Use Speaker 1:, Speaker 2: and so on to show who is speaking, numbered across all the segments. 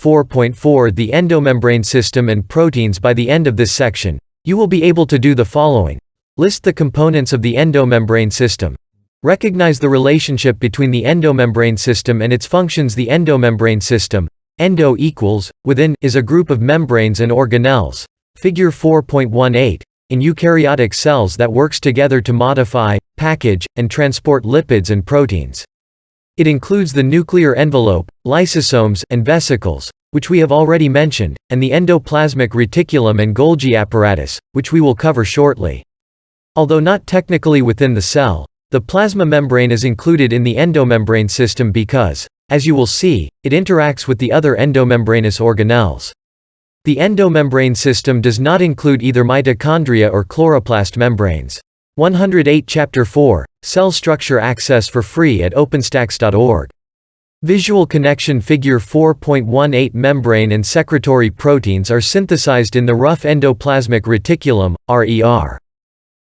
Speaker 1: 4.4 The endomembrane system and proteins. By the end of this section, you will be able to do the following. List the components of the endomembrane system. Recognize the relationship between the endomembrane system and its functions. The endomembrane system, endo equals, within, is a group of membranes and organelles. Figure 4.18. In eukaryotic cells that works together to modify, package, and transport lipids and proteins. It includes the nuclear envelope, lysosomes, and vesicles, which we have already mentioned, and the endoplasmic reticulum and Golgi apparatus, which we will cover shortly. Although not technically within the cell, the plasma membrane is included in the endomembrane system because, as you will see, it interacts with the other endomembranous organelles. The endomembrane system does not include either mitochondria or chloroplast membranes. 108 Chapter 4, Cell Structure. Access for free at openstax.org. Visual connection. Figure 4.18 Membrane and secretory proteins are synthesized in the rough endoplasmic reticulum, RER.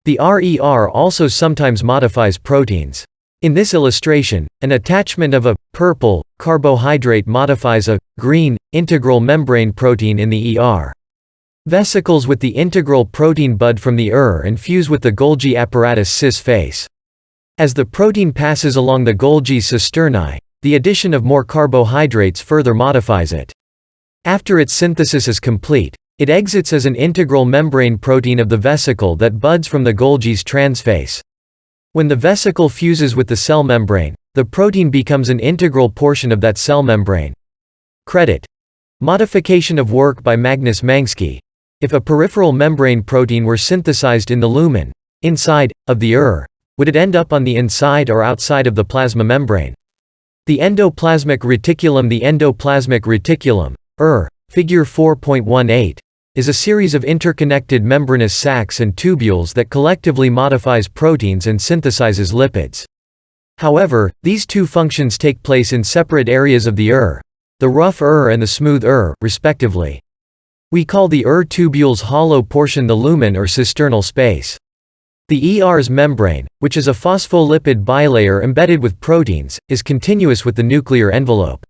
Speaker 1: The RER also sometimes modifies proteins. In this illustration, an attachment of a purple carbohydrate modifies a green integral membrane protein in the ER. Vesicles with the integral protein bud from the and fuse with the Golgi apparatus cis face. As the protein passes along the Golgi cisternae, the addition of more carbohydrates further modifies it. After its synthesis is complete, it exits as an integral membrane protein of the vesicle that buds from the Golgi's transface. When the vesicle fuses with the cell membrane, the protein becomes an integral portion of that cell membrane. Credit. Modification of work by Magnus Mangsky. If a peripheral membrane protein were synthesized in the lumen, inside, of the would it end up on the inside or outside of the plasma membrane? The endoplasmic reticulum. The endoplasmic reticulum, figure 4.18, is a series of interconnected membranous sacs and tubules that collectively modifies proteins and synthesizes lipids. However, these two functions take place in separate areas of the rough and the smooth respectively. We call the tubule's hollow portion the lumen or cisternal space. The ER's membrane, which is a phospholipid bilayer embedded with proteins, is continuous with the nuclear envelope.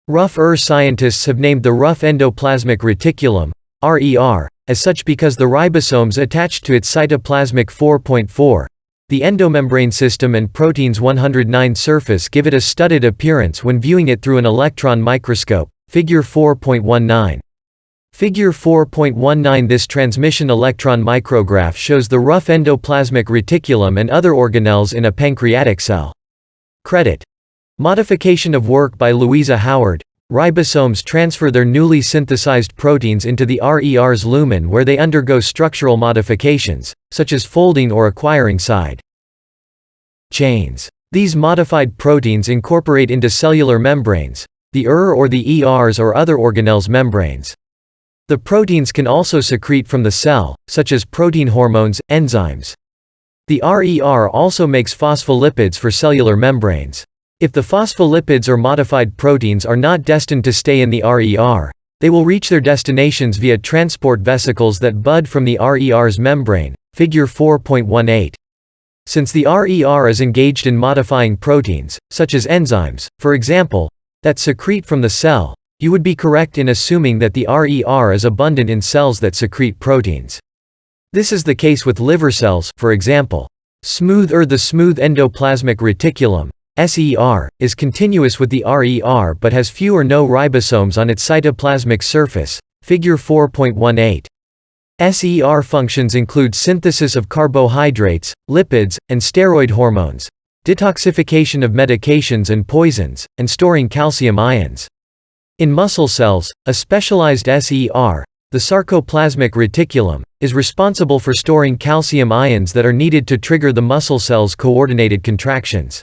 Speaker 1: Rough scientists have named the rough endoplasmic reticulum, RER, as such because the ribosomes attached to its cytoplasmic 4.4, the endomembrane system and protein's 109 surface give it a studded appearance when viewing it through an electron microscope. Figure 4.19. Figure 4.19. This transmission electron micrograph shows the rough endoplasmic reticulum and other organelles in a pancreatic cell. Credit. Modification of work by Louisa Howard. Ribosomes transfer their newly synthesized proteins into the RER's lumen where they undergo structural modifications, such as folding or acquiring side chains. These modified proteins incorporate into cellular membranes, the or the ER's or other organelles' membranes. The proteins can also secrete from the cell, such as protein hormones, enzymes. The RER also makes phospholipids for cellular membranes. If the phospholipids or modified proteins are not destined to stay in the RER, they will reach their destinations via transport vesicles that bud from the RER's membrane. Figure 4.18. Since the RER is engaged in modifying proteins, such as enzymes, for example, that secrete from the cell, you would be correct in assuming that the RER is abundant in cells that secrete proteins. This is the case with liver cells, for example. The smooth endoplasmic reticulum, SER, is continuous with the RER but has few or no ribosomes on its cytoplasmic surface. Figure 4.18. SER functions include synthesis of carbohydrates, lipids, and steroid hormones, detoxification of medications and poisons, and storing calcium ions. In muscle cells, a specialized SER, the sarcoplasmic reticulum, is responsible for storing calcium ions that are needed to trigger the muscle cell's coordinated contractions.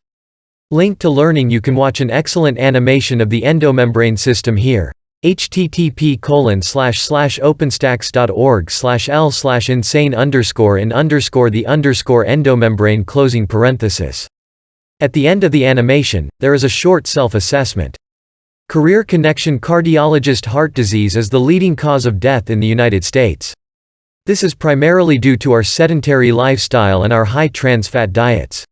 Speaker 1: Link to learning. You can watch an excellent animation of the endomembrane system here. http://openstax.org/l/insane_in_the_endomembrane . At the end of the animation, there is a short self-assessment. Career connection. Cardiologist. Heart disease is the leading cause of death in the United States. This is primarily due to our sedentary lifestyle and our high trans fat diets.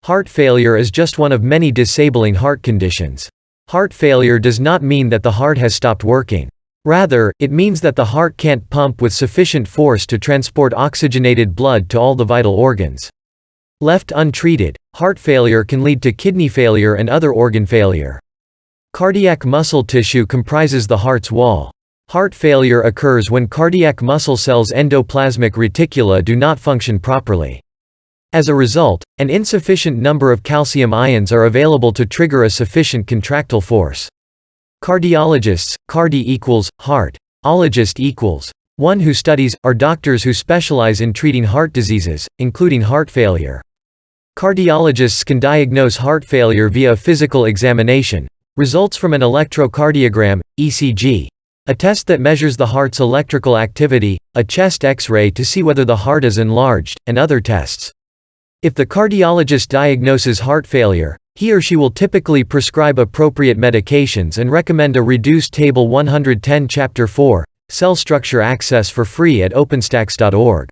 Speaker 1: Heart failure is just one of many disabling heart conditions. Heart failure does not mean that the heart has stopped working. Rather, it means that the heart can't pump with sufficient force to transport oxygenated blood to all the vital organs. Left untreated, heart failure can lead to kidney failure and other organ failure. Cardiac muscle tissue comprises the heart's wall. Heart failure occurs when cardiac muscle cells' endoplasmic reticula do not function properly. As a result, an insufficient number of calcium ions are available to trigger a sufficient contractile force. Cardiologists, cardi equals heart. Ologist equals one who studies, are doctors who specialize in treating heart diseases, including heart failure. Cardiologists can diagnose heart failure via a physical examination, results from an electrocardiogram, ECG, a test that measures the heart's electrical activity, a chest X-ray to see whether the heart is enlarged, and other tests. If the cardiologist diagnoses heart failure, he or she will typically prescribe appropriate medications and recommend a reduced Table 110 Chapter 4, Cell Structure Access for free at openstax.org.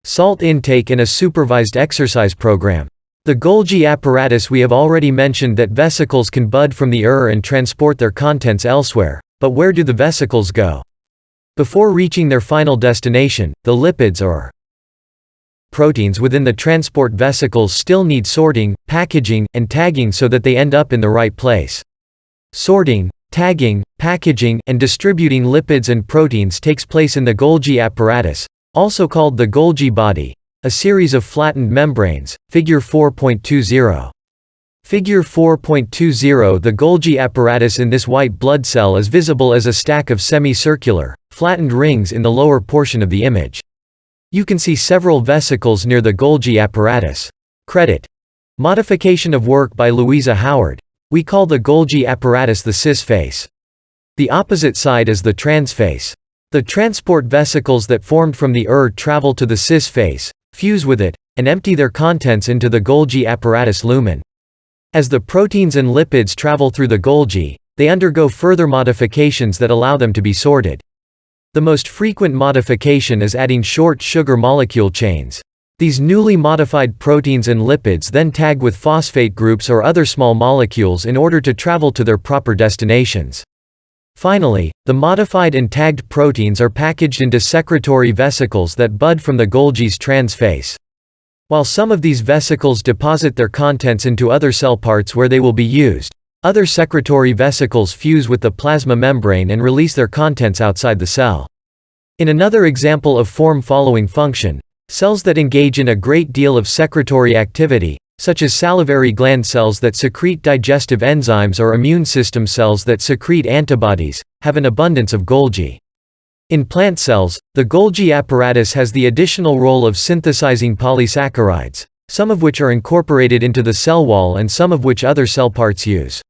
Speaker 1: Salt intake and a supervised exercise program. The Golgi apparatus. We have already mentioned that vesicles can bud from the and transport their contents elsewhere, but where do the vesicles go? Before reaching their final destination, the lipids or proteins within the transport vesicles still need sorting, packaging, and tagging so that they end up in the right place. Sorting, tagging, packaging, and distributing lipids and proteins takes place in the Golgi apparatus, also called the Golgi body, a series of flattened membranes, Figure 4.20. Figure 4.20. The Golgi apparatus in this white blood cell is visible as a stack of semicircular, flattened rings in the lower portion of the image. You can see several vesicles near the Golgi apparatus. Credit. Modification of work by Louisa Howard. We call the Golgi apparatus the cis face. The opposite side is the trans face. The transport vesicles that formed from the travel to the cis face, fuse with it, and empty their contents into the Golgi apparatus lumen. As the proteins and lipids travel through the Golgi, they undergo further modifications that allow them to be sorted. The most frequent modification is adding short sugar molecule chains. These newly modified proteins and lipids then tag with phosphate groups or other small molecules in order to travel to their proper destinations. Finally, the modified and tagged proteins are packaged into secretory vesicles that bud from the Golgi's trans face. While some of these vesicles deposit their contents into other cell parts where they will be used, other secretory vesicles fuse with the plasma membrane and release their contents outside the cell. In another example of form-following function, cells that engage in a great deal of secretory activity, such as salivary gland cells that secrete digestive enzymes or immune system cells that secrete antibodies, have an abundance of Golgi. In plant cells, the Golgi apparatus has the additional role of synthesizing polysaccharides, some of which are incorporated into the cell wall and some of which other cell parts use.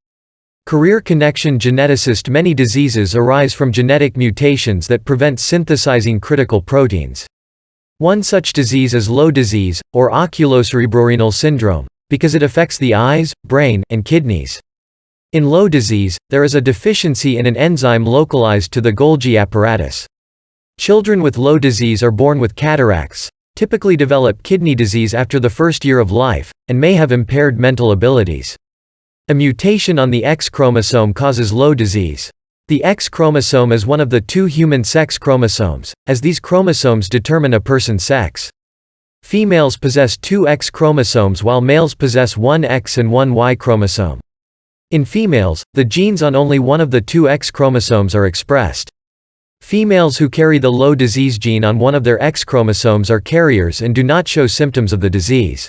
Speaker 1: Career connection geneticist. Many diseases arise from genetic mutations that prevent synthesizing critical proteins. One such disease is low disease, or oculocerebrorenal syndrome, because it affects the eyes, brain, and kidneys. In low disease, there is a deficiency in an enzyme localized to the Golgi apparatus. Children with low disease are born with cataracts, typically develop kidney disease after the first year of life, and may have impaired mental abilities. A mutation on the X chromosome causes low disease. The X chromosome is one of the two human sex chromosomes, as these chromosomes determine a person's sex. Females possess two X chromosomes while males possess one X and one Y chromosome. In females, the genes on only one of the two X chromosomes are expressed. Females who carry the low disease gene on one of their X chromosomes are carriers and do not show symptoms of the disease.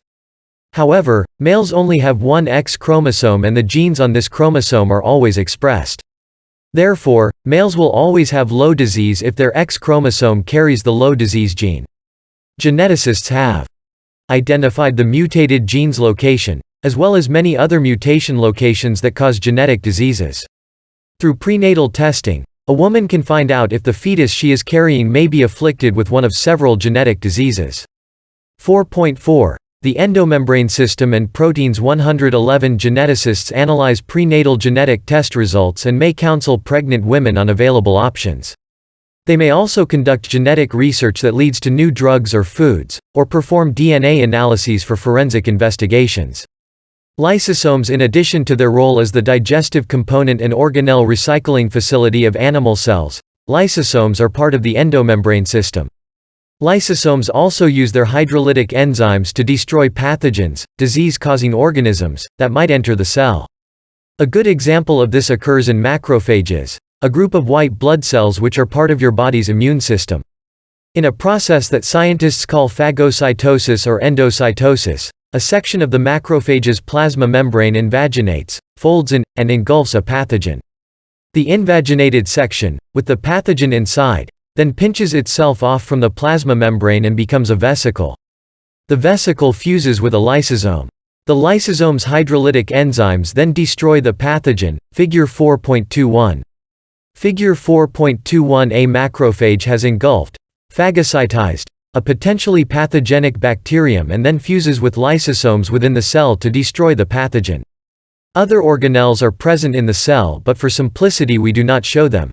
Speaker 1: However, males only have one X chromosome and the genes on this chromosome are always expressed. Therefore, males will always have low disease if their X chromosome carries the low disease gene. Geneticists have identified the mutated gene's location, as well as many other mutation locations that cause genetic diseases. Through prenatal testing, a woman can find out if the fetus she is carrying may be afflicted with one of several genetic diseases. 4.4. The endomembrane system and proteins. 111 geneticists analyze prenatal genetic test results and may counsel pregnant women on available options. They may also conduct genetic research that leads to new drugs or foods, or perform DNA analyses for forensic investigations. Lysosomes, in addition to their role as the digestive component and organelle recycling facility of animal cells, lysosomes are part of the endomembrane system. Lysosomes also use their hydrolytic enzymes to destroy pathogens, disease-causing organisms, that might enter the cell. A good example of this occurs in macrophages, a group of white blood cells which are part of your body's immune system. In a process that scientists call phagocytosis or endocytosis, a section of the macrophage's plasma membrane invaginates, folds in, and engulfs a pathogen. The invaginated section, with the pathogen inside, then pinches itself off from the plasma membrane and becomes a vesicle. The vesicle fuses with a lysosome. The lysosome's hydrolytic enzymes then destroy the pathogen, figure 4.21. Figure 4.21. A macrophage has engulfed, phagocytized, a potentially pathogenic bacterium and then fuses with lysosomes within the cell to destroy the pathogen. Other organelles are present in the cell, but for simplicity we do not show them.